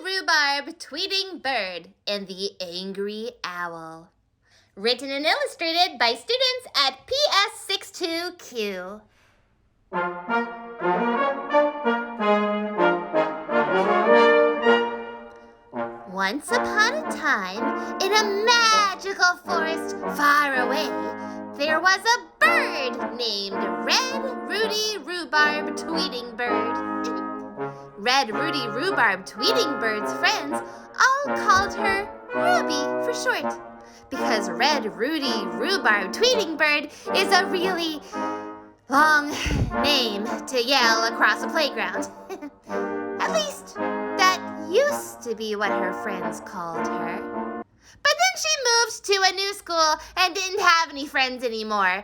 Rubarb, Tweeting Bird, and the Angry Owl. Written and illustrated by students at PS62Q. Once upon a time, in a magical forest far away, there was a bird named Red Rudy Rubarb Tweeting Bird. Red Rudy Rubarb Tweeting Bird's friends all called her Ruby for short, because Red Rudy Rubarb Tweeting Bird is a really long name to yell across a playground. At least, that used to be what her friends called her. But then she moved to a new school and didn't have any friends anymore.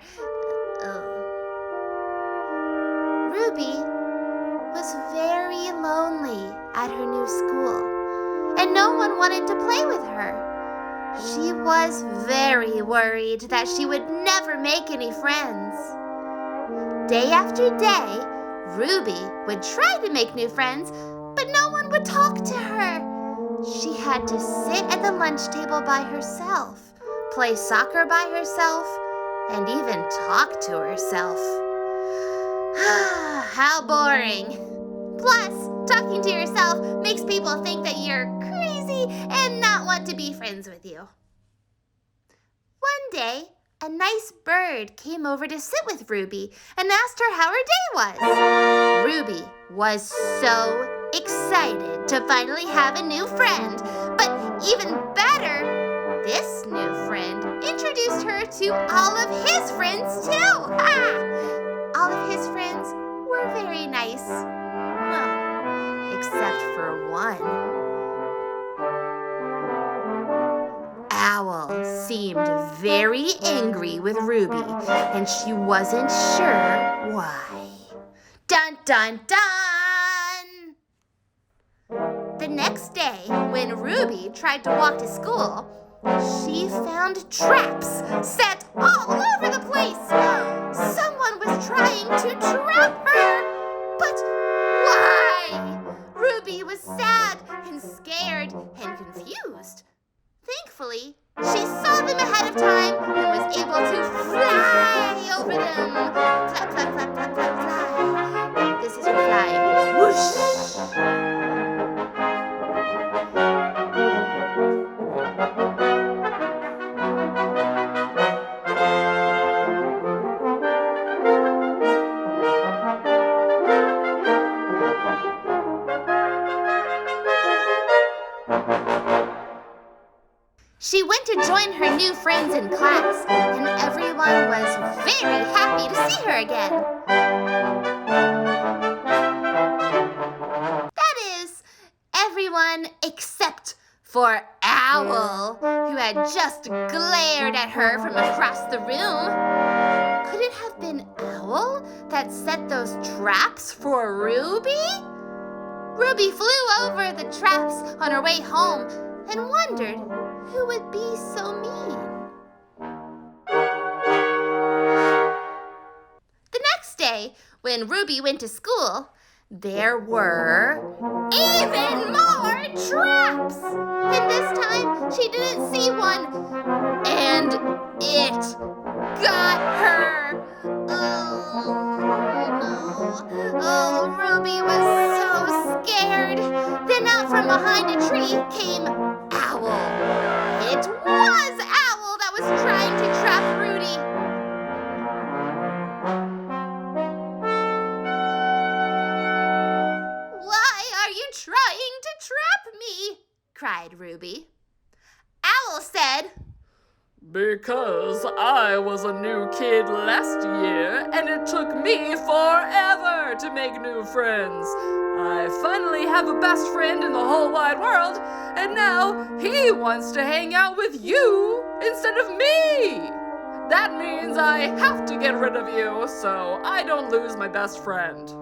Ruby was very lonely at her new school, and no one wanted to play with her. She was very worried that she would never make any friends. Day after day, Ruby would try to make new friends, but no one would talk to her. She had to sit at the lunch table by herself, play soccer by herself, and even talk to herself. How boring. Plus, talking to yourself makes people think that you're crazy and not want to be friends with you. One day, a nice bird came over to sit with Ruby and asked her how her day was. Ruby was so excited to finally have a new friend, but even better, this new friend introduced her to all of his friends too. All of his friends were very nice. Well, except for one. Owl seemed very angry with Ruby, and she wasn't sure why. Dun, dun, dun! The next day, when Ruby tried to walk to school, she found traps set all over the place. Someone was trying to trap her, but why? Ruby was sad and scared and confused. Thankfully, she saw them ahead of time and was able to fly over them. Flap, flap, flap, flap, flap, fly. This is her flying. Whoosh! She went to join her new friends in class, and everyone was very happy to see her again. That is, everyone except for Owl, who had just glared at her from across the room. Could it have been Owl that set those traps for Ruby? Ruby flew over the traps on her way home and wondered who would be so mean. The next day, when Ruby went to school, there were even more traps! And this time, she didn't see one, and it got her. Oh, no. Oh, Ruby was so scared. Then out from behind a tree came Owl. It was Owl that was trying to trap Rudy. Why are you trying to trap me? Cried Ruby. Owl said, Because I was a new kid last year, and it took me forever to make new friends. I finally have a best friend in the whole wide world, and now he wants to hang out with you instead of me. That means I have to get rid of you so I don't lose my best friend.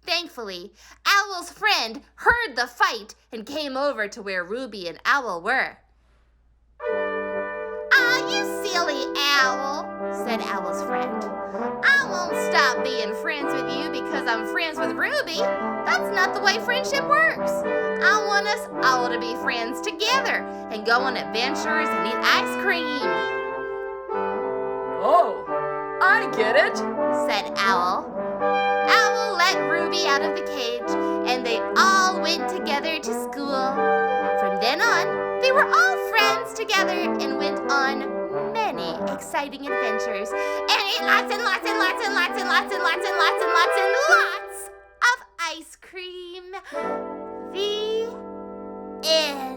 Thankfully, Owl's friend heard the fight and came over to where Ruby and Owl were. "Ah, you silly Owl," said Owl's friend. "I'm won't stop being friends with you because I'm friends with Ruby. That's not the way friendship works. I want us all to be friends together and go on adventures and eat ice cream. Oh, I get it, said Owl. Owl let Ruby out of the cage, and they all went together to school. From then on, they were all friends together and went on many exciting adventures and ate lots and lots and lots and lots and lots and lots and lots and lots and lots of ice cream. The end.